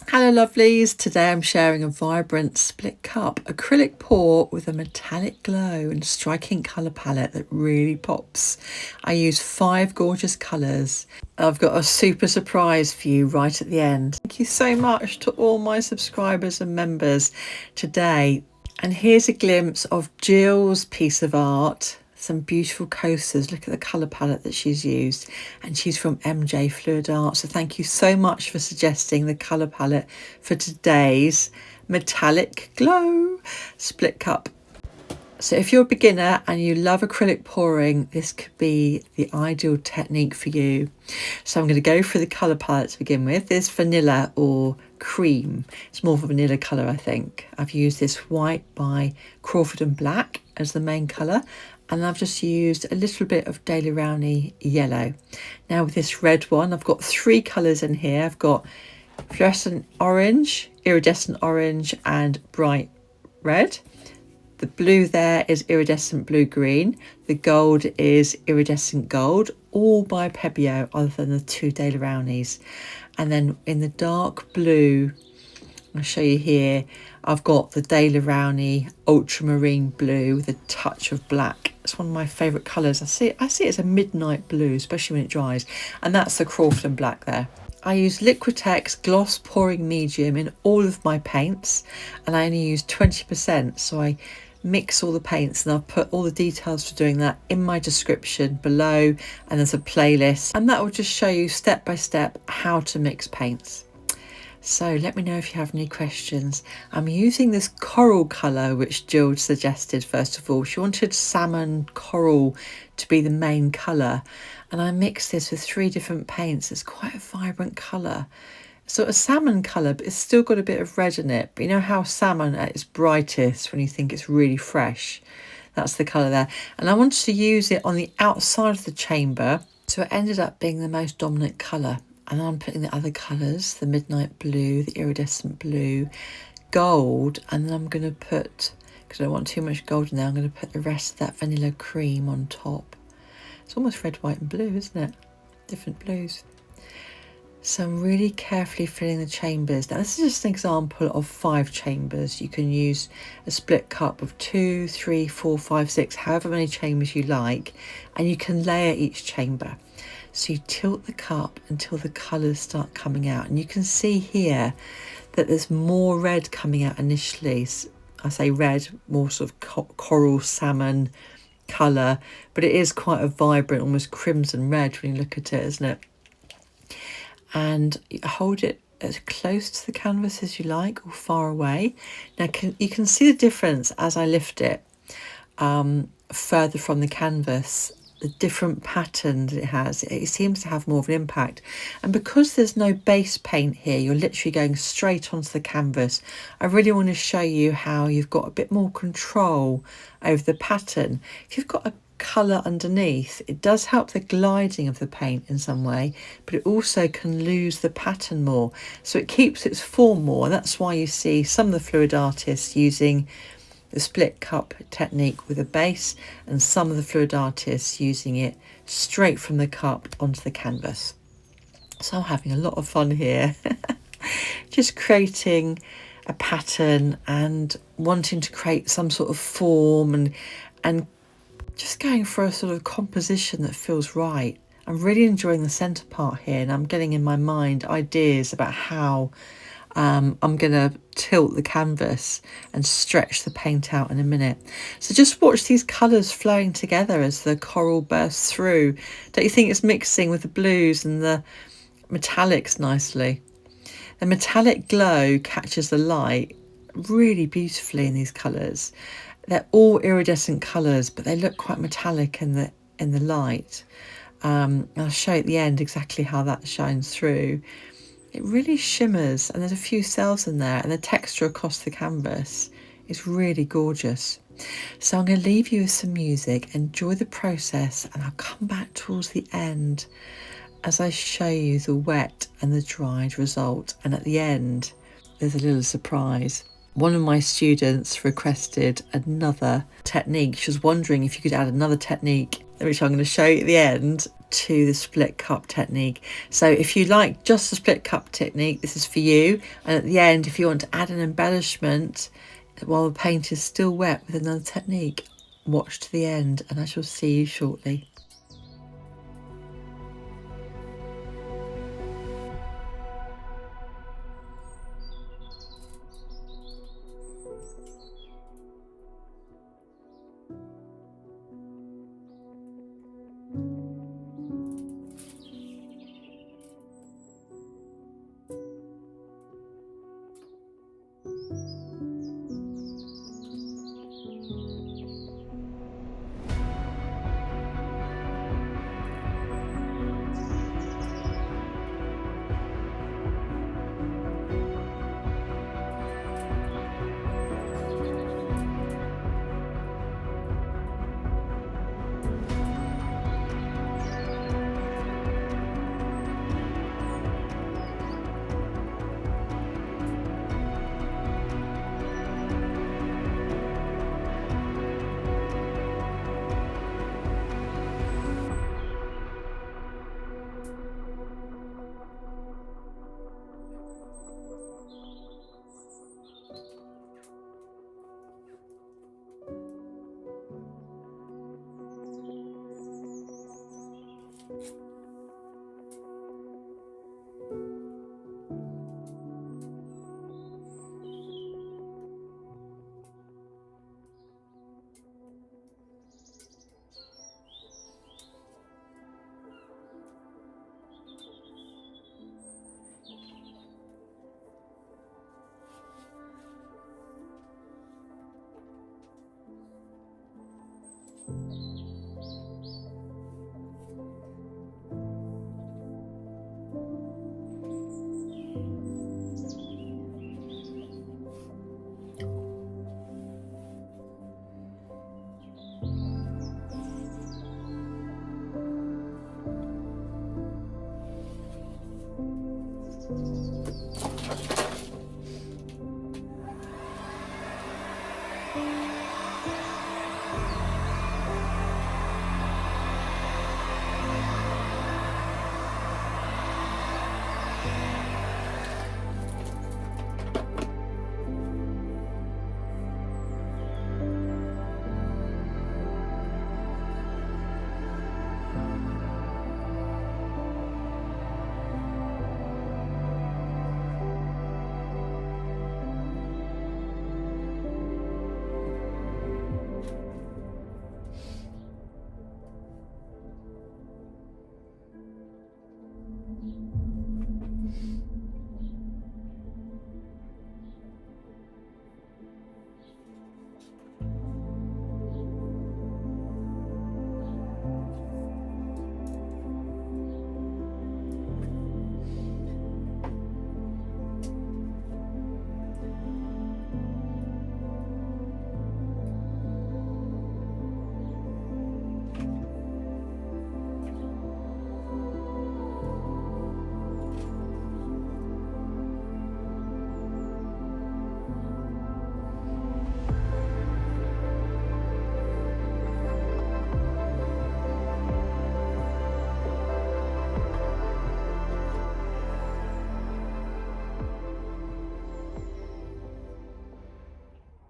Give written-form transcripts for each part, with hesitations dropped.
Hello lovelies, today I'm sharing a vibrant split cup acrylic pour with a metallic glow and striking colour palette that really pops. I use 5 gorgeous colours. I've got a super surprise for you right at the end. Thank you so much to all my subscribers and members today. And here's a glimpse of Jill's piece of art. Some beautiful coasters. Look at the colour palette that she's used, and she's from MJ Fluid Art. So thank you so much for suggesting the colour palette for today's metallic glow split cup. So if you're a beginner and you love acrylic pouring, this could be the ideal technique for you. So I'm going to go through the colour palette to begin with. There's vanilla or cream. It's more of a vanilla colour, I think. I've used this white by Crawford and Black as the main colour, and I've just used a little bit of Daily Rowney yellow. Now with this red one, I've got 3 colours in here. I've got fluorescent orange, iridescent orange and bright red. The blue there is iridescent blue-green. The gold is iridescent gold, all by Pebeo other than the 2 Daily Rowneys. And then in the dark blue, I'll show you here, I've got the Daily Rowney ultramarine blue with a touch of black. It's one of my favourite colours. I see it as a midnight blue, especially when it dries. And that's the Crawford and Black there. I use Liquitex Gloss Pouring Medium in all of my paints, and I only use 20%, so I mix all the paints, and I've put all the details for doing that in my description below, and there's a playlist, and that will just show you step by step how to mix paints. So let me know if you have any questions. I'm using this coral colour which Jill suggested. First of all, she wanted salmon coral to be the main colour, and I mixed this with 3 different paints. It's quite a vibrant colour, sort of salmon colour, but it's still got a bit of red in it. But you know how salmon at its brightest when you think it's really fresh? That's the colour there. And I wanted to use it on the outside of the chamber, so it ended up being the most dominant colour. And I'm putting the other colours, the midnight blue, the iridescent blue, gold, and then I'm going to put, because I don't want too much gold in there, I'm going to put the rest of that vanilla cream on top. It's almost red, white and blue, isn't it? Different blues. So I'm really carefully filling the chambers. Now this is just an example of 5 chambers. You can use a split cup of 2, 3, 4, 5, 6, however many chambers you like, and you can layer each chamber. So you tilt the cup until the colours start coming out, and you can see here that there's more red coming out initially. I say red, more sort of coral salmon colour, but it is quite a vibrant, almost crimson red when you look at it, isn't it? And you hold it as close to the canvas as you like, or far away. Now you can see the difference as I lift it further from the canvas. The different patterns it has, it seems to have more of an impact. And because there's no base paint here, you're literally going straight onto the canvas. I really want to show you how you've got a bit more control over the pattern. If you've got a colour underneath, it does help the gliding of the paint in some way, but it also can lose the pattern more, so it keeps its form more. And that's why you see some of the fluid artists using the split cup technique with a base, and some of the fluid artists using it straight from the cup onto the canvas. So I'm having a lot of fun here just creating a pattern and wanting to create some sort of form, and just going for a sort of composition that feels right. I'm really enjoying the centre part here, and I'm getting in my mind ideas about how I'm going to tilt the canvas and stretch the paint out in a minute. So just watch these colours flowing together as the coral bursts through. Don't you think it's mixing with the blues and the metallics nicely? The metallic glow catches the light really beautifully in these colours. They're all iridescent colours, but they look quite metallic in the light. I'll show you at the end exactly how that shines through. It really shimmers, and there's a few cells in there, and the texture across the canvas is really gorgeous. So I'm going to leave you with some music. Enjoy the process, and I'll come back towards the end as I show you the wet and the dried result. And at the end, there's a little surprise. One of my students requested another technique. She was wondering if you could add another technique, which I'm going to show you at the end. to the split cup technique. So if you like just the split cup technique, this is for you. And at the end, if you want to add an embellishment while the paint is still wet with another technique, watch to the end and I shall see you shortly.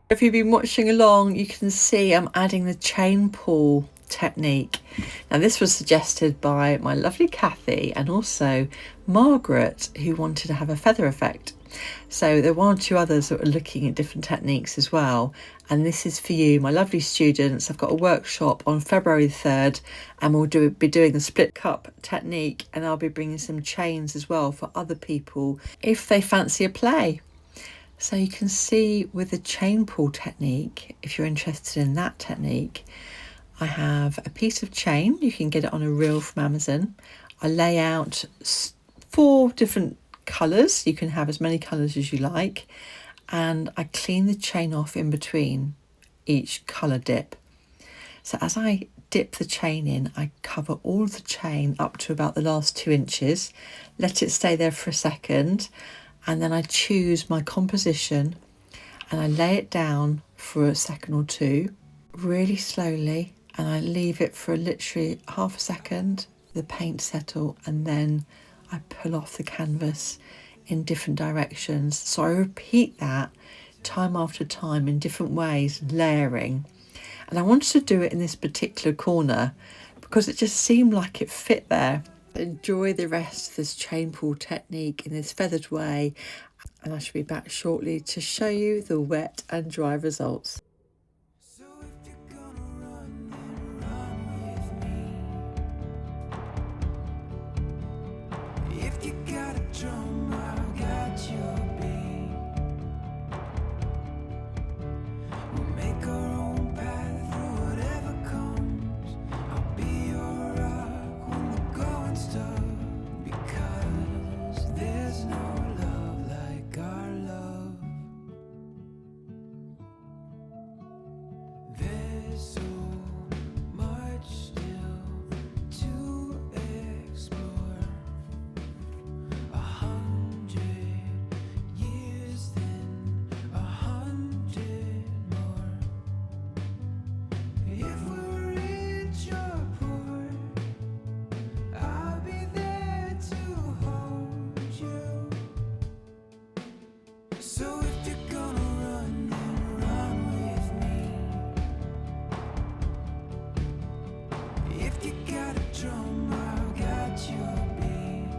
If you've been watching along, you can see I'm adding the chain pull technique. Now this was suggested by my lovely Kathy and also Margaret, who wanted to have a feather effect. So there were one or two others that were looking at different techniques as well, and this is for you, my lovely students. I've got a workshop on February 3rd and we'll be doing the split cup technique, and I'll be bringing some chains as well for other people if they fancy a play. So you can see with the chain pull technique, if you're interested in that technique, I have a piece of chain. You can get it on a reel from Amazon. I lay out 4 different colours. You can have as many colours as you like. And I clean the chain off in between each colour dip. So as I dip the chain in, I cover all of the chain up to about the last 2 inches, let it stay there for a second, and then I choose my composition and I lay it down for a second or 2 really slowly, and I leave it for literally half a second, the paint settle, and then I pull off the canvas in different directions. So I repeat that time after time in different ways, layering. And I wanted to do it in this particular corner because it just seemed like it fit there. Enjoy the rest of this chain pull technique in this feathered way, and I shall be back shortly to show you the wet and dry results. So if you're gonna run, then run with me. If you got a drum, I've got your beat. We'll make our own path through whatever comes. I'll be your rock when the going's tough, because there's no love like our love. There's so much still to explore. 100 years, then 100 more. If we're rich or poor, I'll be there to hold you. So if you're gonna run, then run with me. If you got a drum, I've got your beat.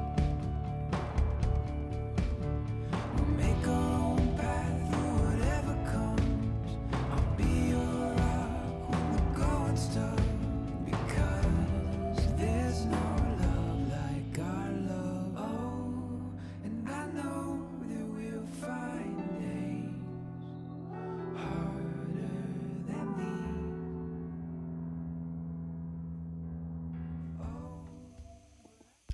We'll make our own path through whatever comes. I'll be your rock when the going's tough, because there's no love like our love. Oh, and I know that we'll find days harder than these.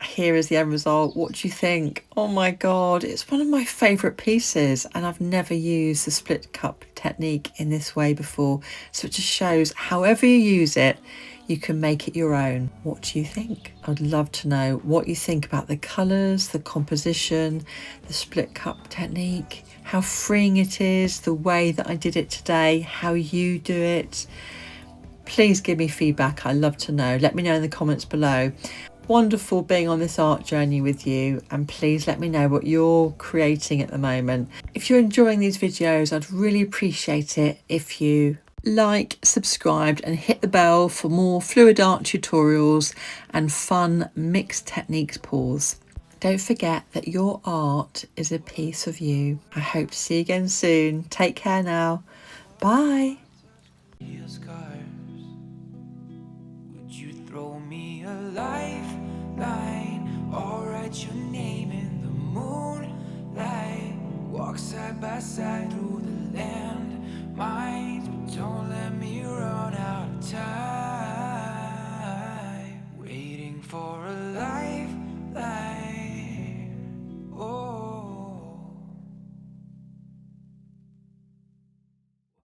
Here is the end result. What do you think? Oh my God, it's one of my favourite pieces, and I've never used the split cup technique in this way before. So it just shows however you use it, you can make it your own. What do you think? I'd love to know what you think about the colours, the composition, the split cup technique, how freeing it is, the way that I did it today, how you do it. Please give me feedback. I love to know. Let me know in the comments below. Wonderful being on this art journey with you, and please let me know what you're creating at the moment. If you're enjoying these videos, I'd really appreciate it if you like, subscribed, and hit the bell for more fluid art tutorials and fun mixed techniques pours. Don't forget that your art is a piece of you. I hope to see you again soon. Take care now. Bye. Your scars, would you throw me a lifeline, or write your name in the moonlight? Walk side by side through the land mines, but don't let me run out of time. Waiting for a